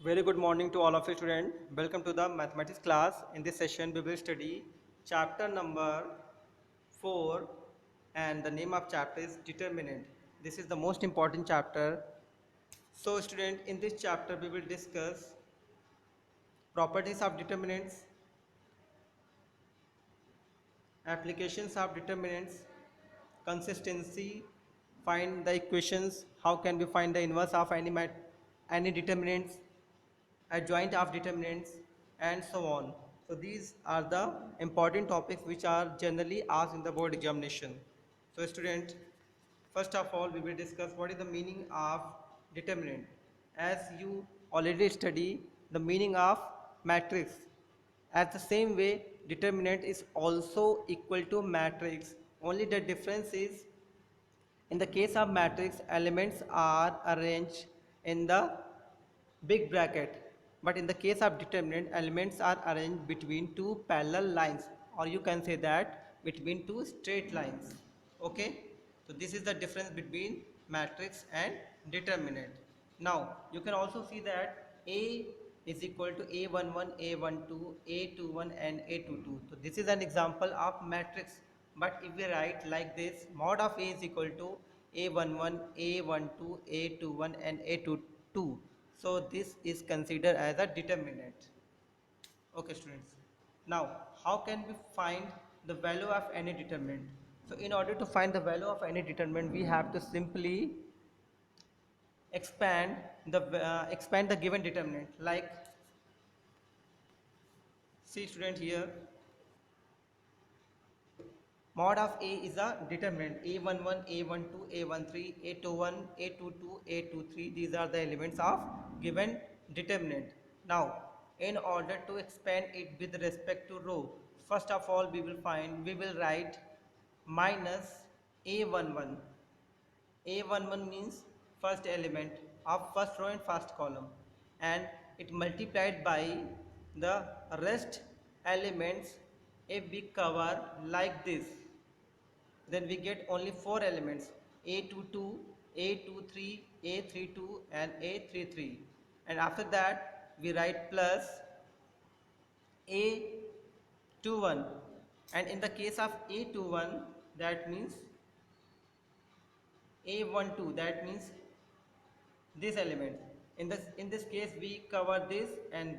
Very good morning to all of you students. Welcome to the mathematics class. In this session we will study chapter number 4 and the name of chapter is determinant. This is the most important chapter. So student, in this chapter we will discuss properties of determinants, applications of determinants, consistency, find the equations, how can we find the inverse of any determinants, adjoint of determinants, and so on. So these are the important topics which are generally asked in the board examination. So student, first of all we will discuss what is the meaning of determinant. As you already study the meaning of matrix, as the same way determinant is also equal to matrix, only the difference is in the case of matrix, elements are arranged in the big bracket, but in the case of determinant, elements are arranged between two parallel lines, or you can say that between two straight lines. Okay, so this is the difference between matrix and determinant. Now you can also see that A is equal to A11, A12, A21 and A22. So this is an example of matrix. But if we write like this, mod of A is equal to A11, A12, A21 and A22. So this is considered as a determinant. Okay students. Now how can we find the value of any determinant? So in order to find the value of any determinant, we have to simply expand the given determinant. Like, see student here, mod of A is a determinant. A11, A12, A13, A21, A22, A23. These are the elements of given determinant. Now, in order to expand it with respect to row, first of all we will write minus A11. A11 means first element of first row and first column, and it multiplied by the rest elements. If we cover like this, then we get only 4 elements: A22, A23, A32 and A33, and after that we write plus A21, and in the case of A21, that means A12, that means this element. In this case we cover this, and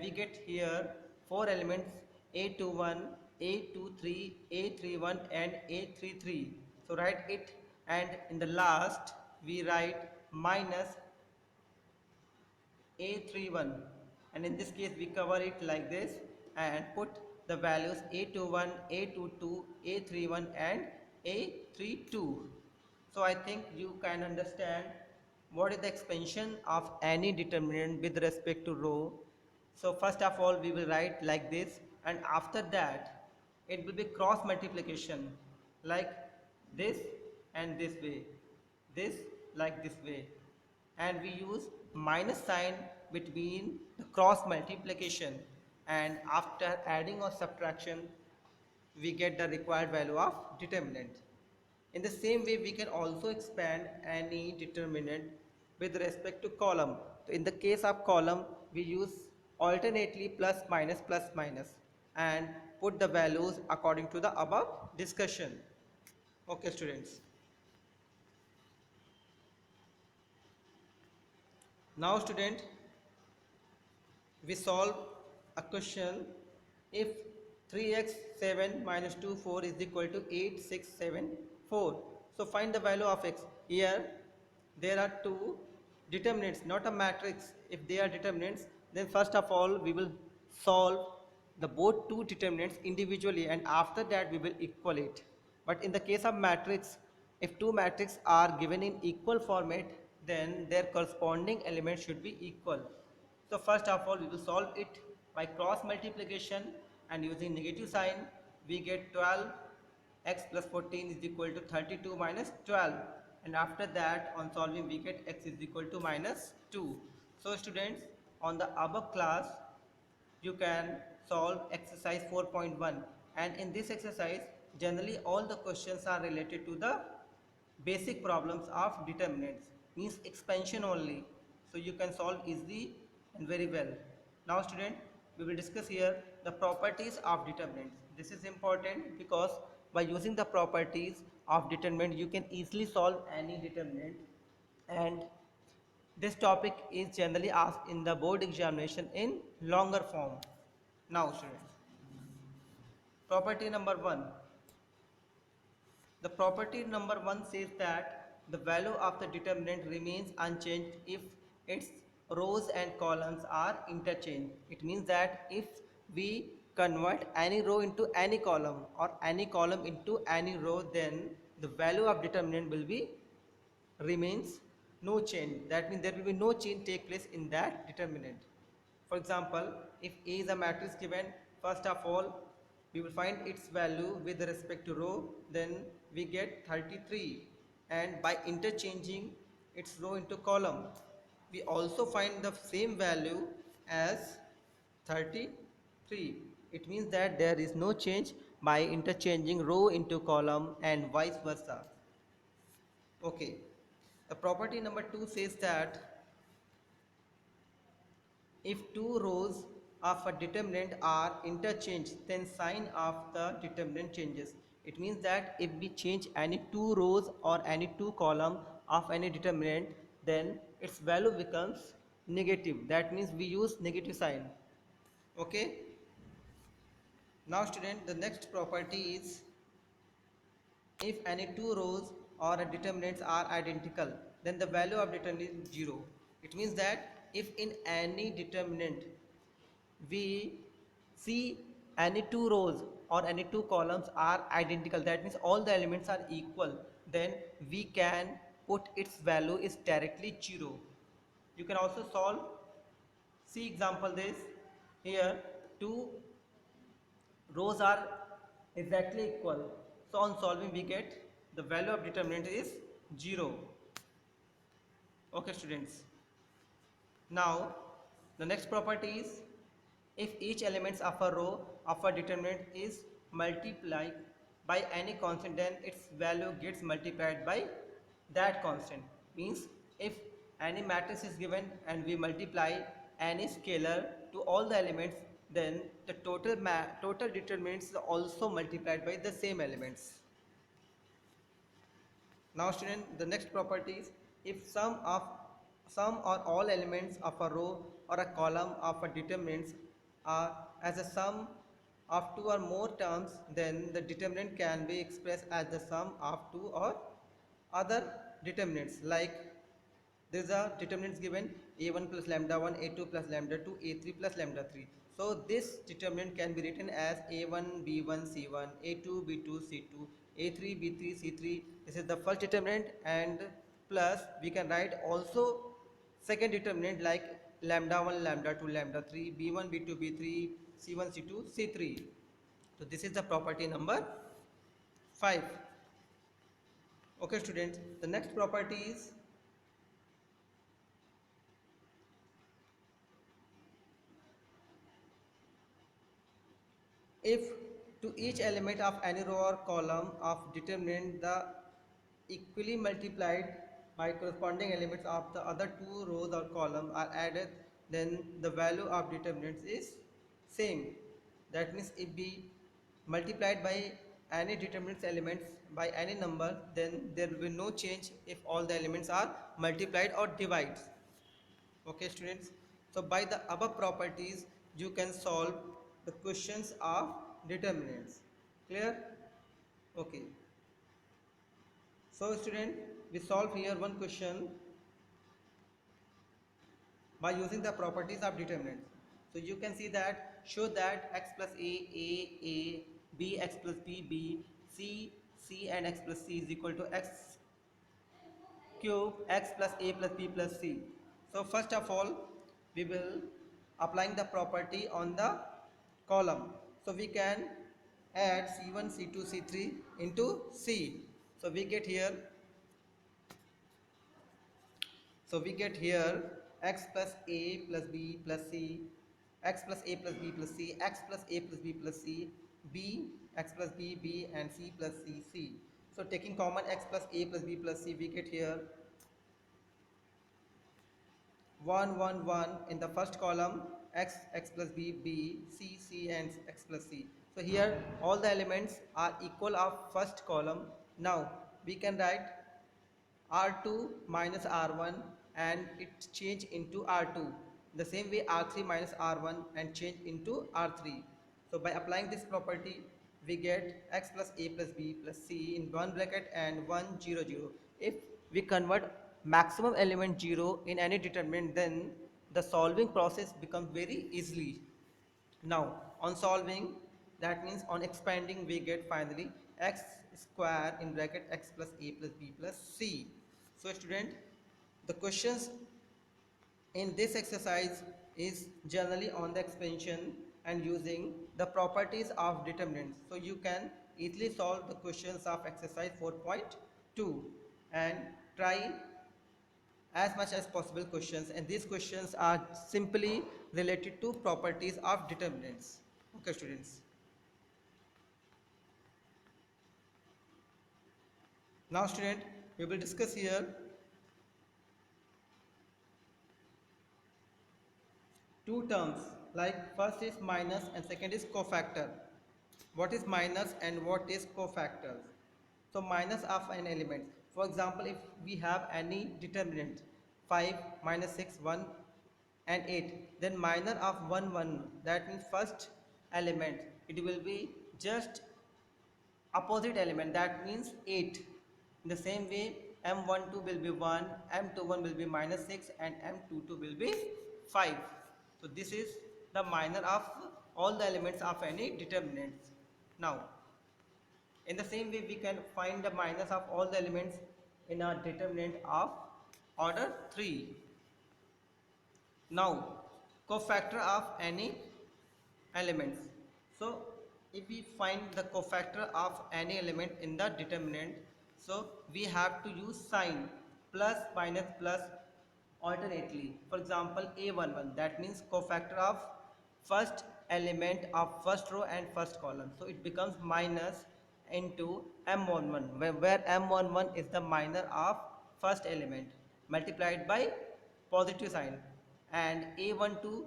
we get here 4 elements: A21, A23, A31 and A33. So write it, and in the last we write minus A31, and in this case we cover it like this and put the values A21, A22, A31 and A32. So I think you can understand what is the expansion of any determinant with respect to row. So first of all we will write like this, and after that it will be cross multiplication, like this and this way, this like this way, and we use minus sign between the cross multiplication, and after adding or subtraction we get the required value of determinant. In the same way we can also expand any determinant with respect to column. So in the case of column we use alternately plus minus and put the values according to the above discussion. Okay students. Now student, we solve a question. If 3x 7 minus 2 4 is equal to 8 6 7 4, so find the value of x. Here there are two determinants, not a matrix. If they are determinants, then first of all we will solve the both two determinants individually, and after that we will equal it. But in the case of matrix, if two matrices are given in equal format, then their corresponding elements should be equal. So first of all we will solve it by cross multiplication, and using negative sign we get 12 x plus 14 is equal to 32 minus 12, and after that on solving we get x is equal to minus 2. So students, on the above class you can solve exercise 4.1, and in this exercise generally all the questions are related to the basic problems of determinants, means expansion only. So you can solve easily and very well. Now student, we will discuss here the properties of determinants. This is important because by using the properties of determinant you can easily solve any determinant, and this topic is generally asked in the board examination in longer form. Now students, property number 1. The property number 1 says that the value of the determinant remains unchanged if its rows and columns are interchanged. It means that if we convert any row into any column or any column into any row, then the value of determinant will be remains no change. That means there will be no change take place in that determinant. For example, if A is a matrix given, first of all we will find its value with respect to row, then we get 33, and by interchanging its row into column we also find the same value as 33. It means that there is no change by interchanging row into column and vice versa. Okay. The property number 2 says that if two rows of a determinant are interchanged, then sign of the determinant changes. It means that if we change any two rows or any two column of any determinant, then its value becomes negative. That means we use negative sign. Okay. Now student, the next property is if any two rows or determinants are identical, then the value of determinant is 0. It means that if in any determinant we see any two rows or any two columns are identical, that means all the elements are equal, then we can put its value is directly 0. You can also solve, see example this, here two rows are exactly equal, so on solving we get the value of determinant is 0. Okay students, now the next property is if each element of a row of a determinant is multiplied by any constant, then its value gets multiplied by that constant. Means if any matrix is given and we multiply any scalar to all the elements, then the total determinants is also multiplied by the same elements. Now student, the next property is if some or all elements of a row or a column of a determinants are as a sum of two or more terms, then the determinant can be expressed as the sum of two or other determinants. Like there is a determinants given a1 plus lambda 1, a2 plus lambda 2, a3 plus lambda 3. So this determinant can be written as a1 b1 c1, a2 b2 c2, a3 b3 c3. This is the first determinant, and plus we can write also second determinant like lambda 1 lambda 2 lambda 3, b1 b2 b3 c1 c2 c3. So this is the property number 5. Okay students, the next property is if to each element of any row or column of determinant the equally multiplied by corresponding elements of the other two rows or column are added, then the value of determinants is same. That means if we multiplied by any determinants elements by any number, then there will be no change if all the elements are multiplied or divided. Okay students, so by the above properties you can solve the questions of determinants. Clear? Okay, so student, we solve here one question by using the properties of determinants. So you can see that show that x plus a, b, x plus b, c and x plus c is equal to x cube, x plus a plus b plus c. So first of all we will applying the property on the column. So we can add c1 c2 c3 into c. So we get here, x plus a plus b plus c, x plus a plus b plus c, x plus a plus b plus c, b, x plus b, and c plus c. So taking common x plus a plus b plus c, we get here 1 1 1 in the first column, x plus b b, c and x plus c. So here all the elements are equal of first column. Now we can write R2 minus R1 and it change into R2. The same way R3 minus R1 and change into R3. So by applying this property we get x plus a plus b plus c in one bracket and 1 0 0. If we convert maximum element 0 in any determinant, then the solving process becomes very easily. Now on solving, that means on expanding, we get finally x square in bracket x plus a plus b plus c. So student, the questions in this exercise is generally on the expansion and using the properties of determinants. So you can easily solve the questions of exercise 4.2 and try as much as possible questions, and these questions are simply related to properties of determinants. Okay students, now student, we will discuss here two terms, like first is minus and second is cofactor. What is minus and what is cofactors? So minus of an element, for example, if we have any determinant 5 minus 6 1 and 8, then minor of 1 1, that means first element, it will be just opposite element, that means 8. In the same way, m12 will be 1, m21 will be minus 6 and m22 will be 5. So this is the minor of all the elements of any determinants. Now in the same way, we can find the minus of all the elements in a determinant of order 3. Now cofactor of any elements. So if we find the cofactor of any element in the determinant, so we have to use sign plus minus plus alternately. For example, a11, that means cofactor of first element of first row and first column, so it becomes minus into m11, where m11 is the minor of first element multiplied by positive sign, and a12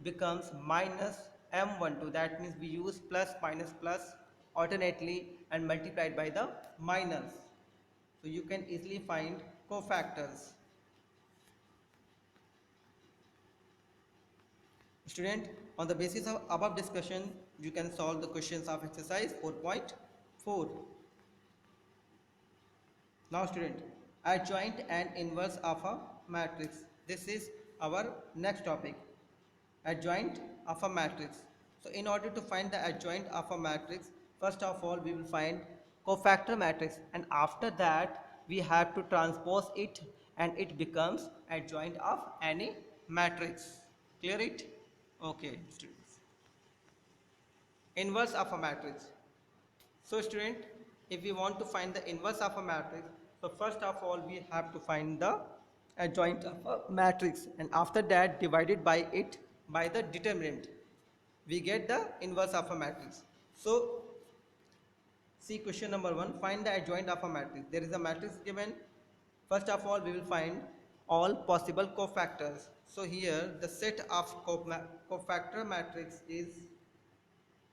becomes minus m12, that means we use plus minus plus alternately and multiplied by the minus. So you can easily find cofactors. Student, on the basis of above discussion, you can solve the questions of exercise 4.4. Now student, adjoint and inverse of a matrix. This is our next topic, adjoint of a matrix. So in order to find the adjoint of a matrix, first of all we will find cofactor matrix, and after that we have to transpose it and it becomes adjoint of any matrix. Clear it? Okay students. Inverse of a matrix. So student, if we want to find the inverse of a matrix, so first of all we have to find the adjoint of a matrix, and after that divided by it by the determinant, we get the inverse of a matrix. So see question number 1, find the adjoint of a matrix. There is a matrix given. First of all we will find all possible cofactors. So here the set of cofactor matrix is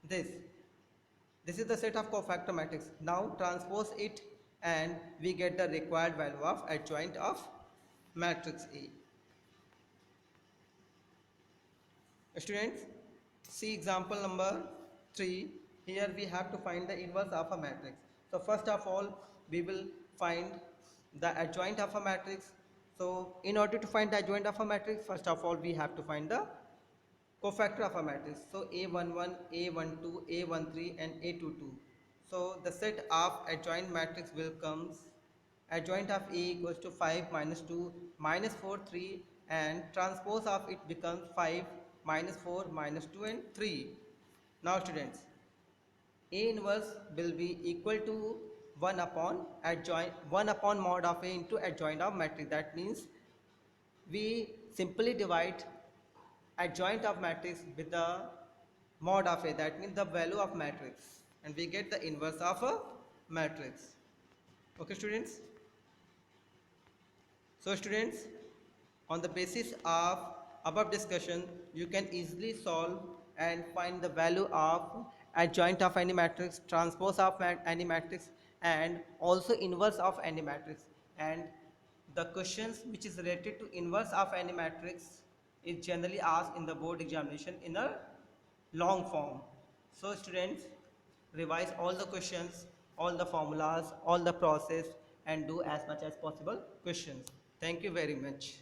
this. This is the set of cofactor matrix. Now transpose it and we get the required value of adjoint of matrix A. Students, see example number 3. Here we have to find the inverse of a matrix. So first of all we will find the adjoint of a matrix. So in order to find the adjoint of a matrix, first of all we have to find the cofactor of a matrix. So a11, a12, a13 and a22. So the set of adjoint matrix will comes adjoint of A equals to 5 minus 2 minus 4 3, and transpose of it becomes 5 minus 4 minus 2 and 3. Now students, A inverse will be equal to 1 upon mod of A into adjoint of matrix. That means we simply divide adjoint of matrix with the mod of A, that means the value of matrix, and we get the inverse of a matrix. Okay students. So students, On the basis of above discussion, you can easily solve and find the value of adjoint of any matrix, transpose of any matrix, and also inverse of any matrix. And the questions which is related to inverse of any matrix is generally asked in the board examination in a long form. So students, revise all the questions, all the formulas, all the process, and do as much as possible questions. Thank you very much.